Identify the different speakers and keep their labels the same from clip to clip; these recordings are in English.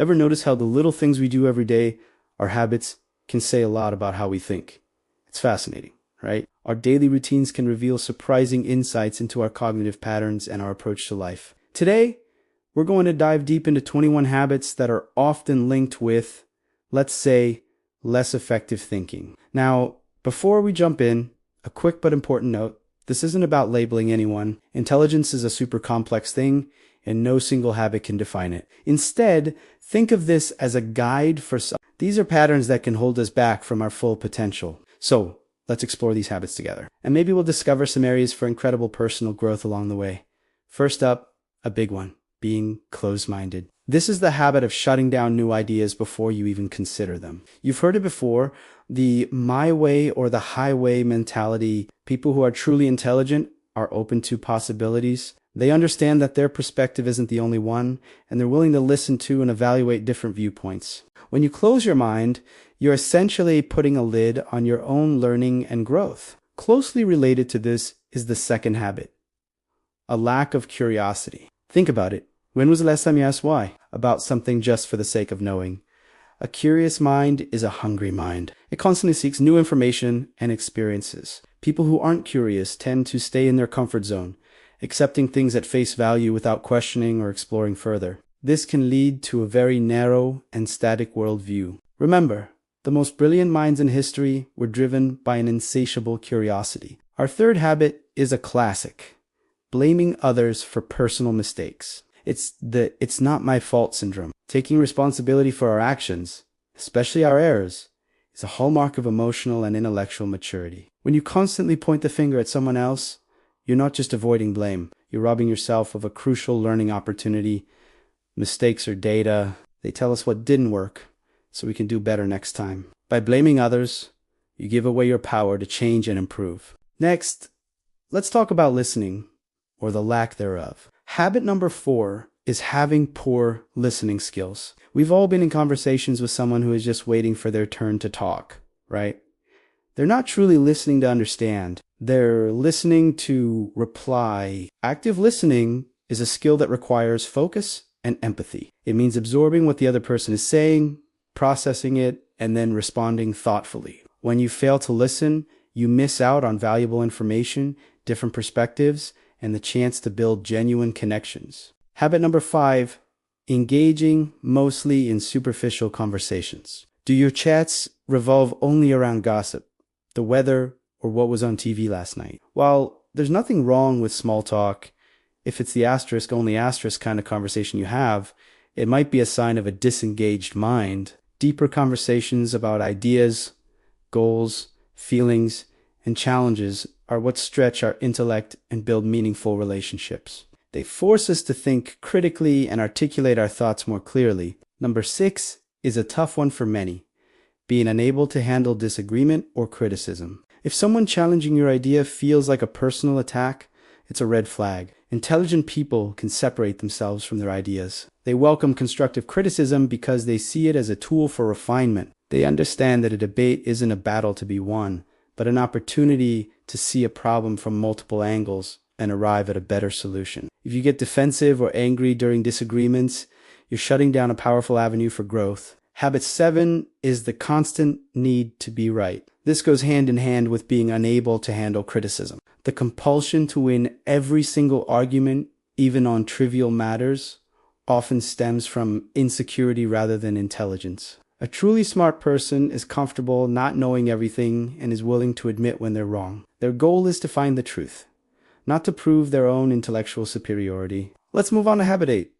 Speaker 1: Ever notice how the little things we do every day, our habits, can say a lot about how we think? It's fascinating, right? Our daily routines can reveal surprising insights into our cognitive patterns and our approach to life. Today, we're going to dive deep into 21 habits that are often linked with, let's say, less effective thinking. Now, before we jump in, a quick but important note. This isn't about labeling anyone. Intelligence is a super complex thing, and no single habit can define it. Instead, think of this as a guide for some. These are patterns that can hold us back from our full potential. So, let's explore these habits together. And maybe we'll discover some areas for incredible personal growth along the way. First up, a big one, being closed-minded. This is the habit of shutting down new ideas before you even consider them. You've heard it before, the my way or the highway mentality. People who are truly intelligent are open to possibilities. They understand that their perspective isn't the only one, and they're willing to listen to and evaluate different viewpoints. When you close your mind, you're essentially putting a lid on your own learning and growth. Closely related to this is the second habit, a lack of curiosity. Think about it. When was the last time you asked why about something just for the sake of knowing? A curious mind is a hungry mind. It constantly seeks new information and experiences. People who aren't curious tend to stay in their comfort zone, accepting things at face value without questioning or exploring further. This can lead to a very narrow and static worldview. Remember, the most brilliant minds in history were driven by an insatiable curiosity. Our third habit is a classic, blaming others for personal mistakes. It's not my fault syndrome. Taking responsibility for our actions, especially our errors, is a hallmark of emotional and intellectual maturity. When you constantly point the finger at someone else, you're not just avoiding blame. You're robbing yourself of a crucial learning opportunity. Mistakes are data. They tell us what didn't work, so we can do better next time. By blaming others, you give away your power to change and improve. Next, let's talk about listening, or the lack thereof. Habit number 4 is having poor listening skills. We've all been in conversations with someone who is just waiting for their turn to talk, right? They're not truly listening to understand. They're listening to reply. Active listening is a skill that requires focus and empathy. It means absorbing what the other person is saying, processing it, and then responding thoughtfully. When you fail to listen, you miss out on valuable information, different perspectives, and the chance to build genuine connections. Habit number 5, engaging mostly in superficial conversations. Do your chats revolve only around gossip, the weather, or what was on TV last night? While there's nothing wrong with small talk, if it's the asterisk, only asterisk kind of conversation you have, it might be a sign of a disengaged mind. Deeper conversations about ideas, goals, feelings, and challenges are what stretch our intellect and build meaningful relationships. They force us to think critically and articulate our thoughts more clearly. Number 6 is a tough one for many, being unable to handle disagreement or criticism. If someone challenging your idea feels like a personal attack, it's a red flag. Intelligent people can separate themselves from their ideas. They welcome constructive criticism because they see it as a tool for refinement. They understand that a debate isn't a battle to be won, but an opportunity to see a problem from multiple angles and arrive at a better solution. If you get defensive or angry during disagreements, you're shutting down a powerful avenue for growth. Habit 7 is the constant need to be right. This goes hand in hand with being unable to handle criticism. The compulsion to win every single argument, even on trivial matters, often stems from insecurity rather than intelligence. A truly smart person is comfortable not knowing everything and is willing to admit when they're wrong. Their goal is to find the truth, not to prove their own intellectual superiority. Let's move on to habit 8,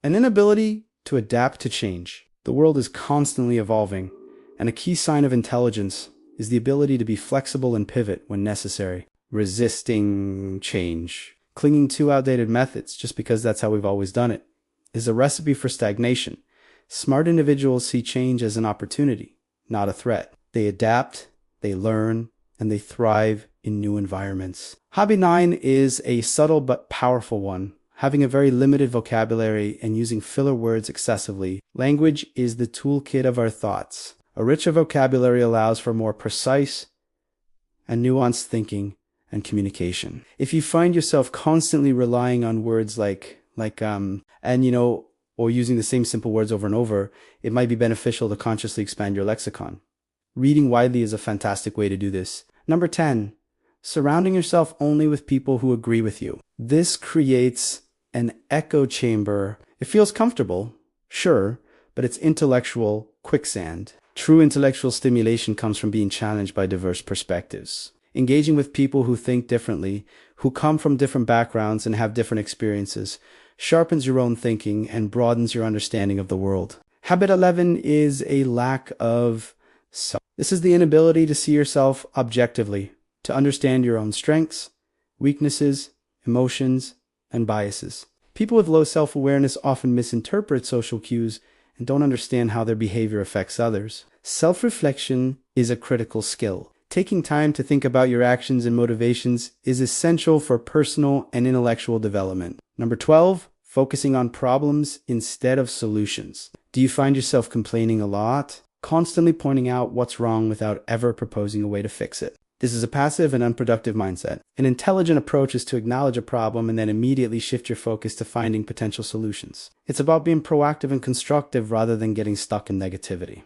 Speaker 1: an inability to adapt to change. The world is constantly evolving, and a key sign of intelligence is the ability to be flexible and pivot when necessary. Resisting change, clinging to outdated methods just because that's how we've always done it, is a recipe for stagnation. Smart individuals see change as an opportunity, not a threat. They adapt, they learn, and they thrive in new environments. Hobby 9 is a subtle but powerful one. Having a very limited vocabulary and using filler words excessively. Language is the toolkit of our thoughts. A richer vocabulary allows for more precise and nuanced thinking and communication. If you find yourself constantly relying on words like and you know, or using the same simple words over and over, it might be beneficial to consciously expand your lexicon. Reading widely is a fantastic way to do this. Number 10, surrounding yourself only with people who agree with you. This creates an echo chamber. It feels comfortable, sure, but it's intellectual quicksand. True intellectual stimulation comes from being challenged by diverse perspectives. Engaging with people who think differently, who come from different backgrounds and have different experiences, sharpens your own thinking and broadens your understanding of the world. Habit 11 is a lack of self. This is the inability to see yourself objectively, to understand your own strengths, weaknesses, emotions, and biases. People with low self-awareness often misinterpret social cues and don't understand how their behavior affects others. Self-reflection is a critical skill. Taking time to think about your actions and motivations is essential for personal and intellectual development. Number 12, focusing on problems instead of solutions. Do you find yourself complaining a lot? Constantly pointing out what's wrong without ever proposing a way to fix it. This is a passive and unproductive mindset. An intelligent approach is to acknowledge a problem and then immediately shift your focus to finding potential solutions. It's about being proactive and constructive rather than getting stuck in negativity.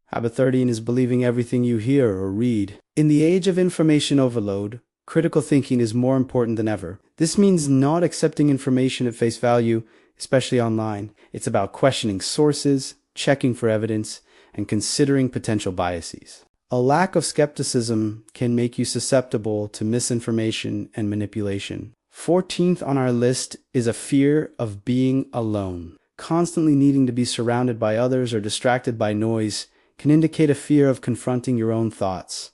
Speaker 1: Habit 13 is believing everything you hear or read. In the age of information overload, critical thinking is more important than ever. This means not accepting information at face value, especially online. It's about questioning sources, checking for evidence, and considering potential biases. A lack of skepticism can make you susceptible to misinformation and manipulation. 14th on our list is a fear of being alone. Constantly needing to be surrounded by others or distracted by noise can indicate a fear of confronting your own thoughts.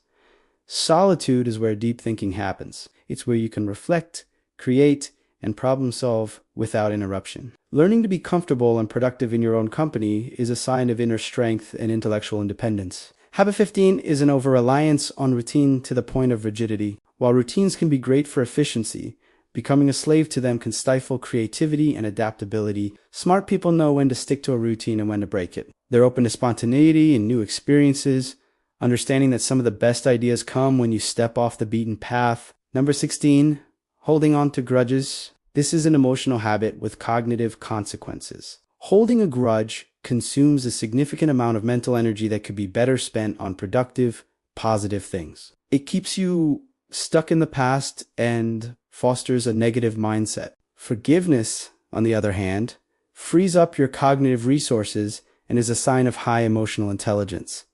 Speaker 1: Solitude is where deep thinking happens. It's where you can reflect, create, and problem solve without interruption. Learning to be comfortable and productive in your own company is a sign of inner strength and intellectual independence. Habit 15 is an over-reliance on routine to the point of rigidity. While routines can be great for efficiency, becoming a slave to them can stifle creativity and adaptability. Smart people know when to stick to a routine and when to break it. They're open to spontaneity and new experiences, understanding that some of the best ideas come when you step off the beaten path. Number 16, holding on to grudges. This is an emotional habit with cognitive consequences. Holding a grudge consumes a significant amount of mental energy that could be better spent on productive, positive things. It keeps you stuck in the past and fosters a negative mindset. Forgiveness, on the other hand, frees up your cognitive resources and is a sign of high emotional intelligence,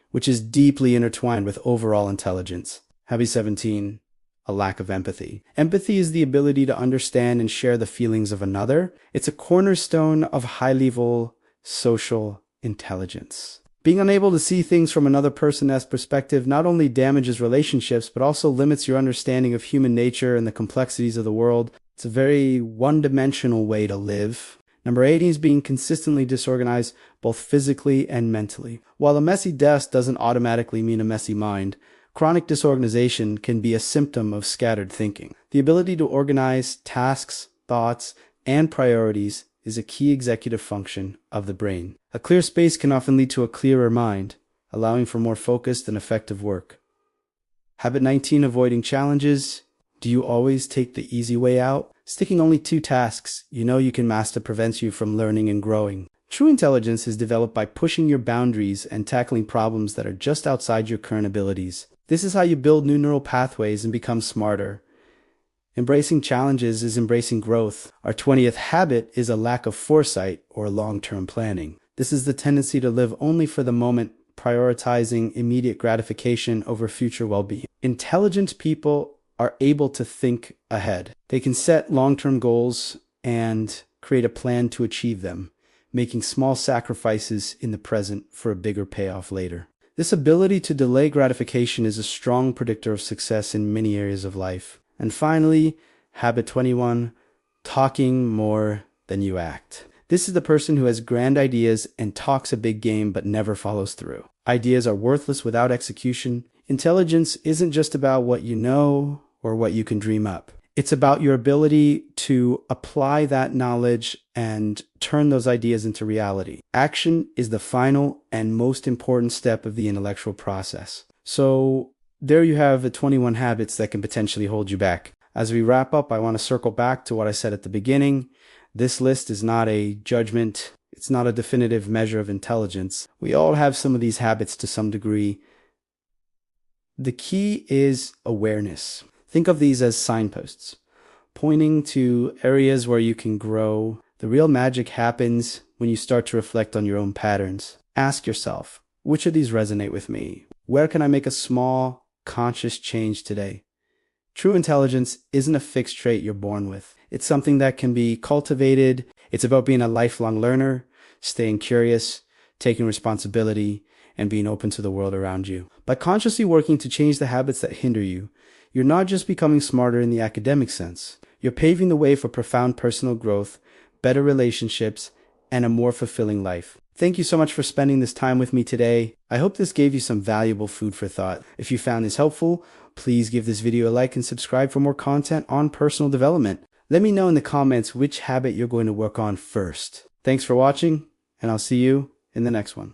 Speaker 1: which is deeply intertwined with overall intelligence. Habit 17, a lack of empathy. Empathy is the ability to understand and share the feelings of another. It's a cornerstone of high-level social intelligence. Being unable to see things from another person's perspective not only damages relationships, but also limits your understanding of human nature and the complexities of the world. It's a very one-dimensional way to live. Number 18 is being consistently disorganized, both physically and mentally. While a messy desk doesn't automatically mean a messy mind, chronic disorganization can be a symptom of scattered thinking. The ability to organize tasks, thoughts, and priorities is a key executive function of the brain. A clear space can often lead to a clearer mind, allowing for more focused and effective work. Habit 19, avoiding challenges. Do you always take the easy way out? Sticking only to tasks you know you can master prevents you from learning and growing. True intelligence is developed by pushing your boundaries and tackling problems that are just outside your current abilities. This is how you build new neural pathways and become smarter. Embracing challenges is embracing growth. Our 20th habit is a lack of foresight or long-term planning. This is the tendency to live only for the moment, prioritizing immediate gratification over future well-being. Intelligent people are able to think ahead. They can set long-term goals and create a plan to achieve them, making small sacrifices in the present for a bigger payoff later. This ability to delay gratification is a strong predictor of success in many areas of life. And finally, habit 21, talking more than you act. This is the person who has grand ideas and talks a big game but never follows through. Ideas are worthless without execution. Intelligence isn't just about what you know or what you can dream up. It's about your ability to apply that knowledge and turn those ideas into reality. Action is the final and most important step of the intellectual process. So there you have the 21 habits that can potentially hold you back. As we wrap up, I want to circle back to what I said at the beginning. This list is not a judgment. It's not a definitive measure of intelligence. We all have some of these habits to some degree. The key is awareness. Think of these as signposts, pointing to areas where you can grow. The real magic happens when you start to reflect on your own patterns. Ask yourself, which of these resonate with me? Where can I make a small, conscious change today? True intelligence isn't a fixed trait you're born with. It's something that can be cultivated. It's about being a lifelong learner, staying curious, taking responsibility, and being open to the world around you. By consciously working to change the habits that hinder you, you're not just becoming smarter in the academic sense. You're paving the way for profound personal growth, better relationships, and a more fulfilling life. Thank you so much for spending this time with me today. I hope this gave you some valuable food for thought. If you found this helpful, please give this video a like and subscribe for more content on personal development. Let me know in the comments which habit you're going to work on first. Thanks for watching, and I'll see you in the next one.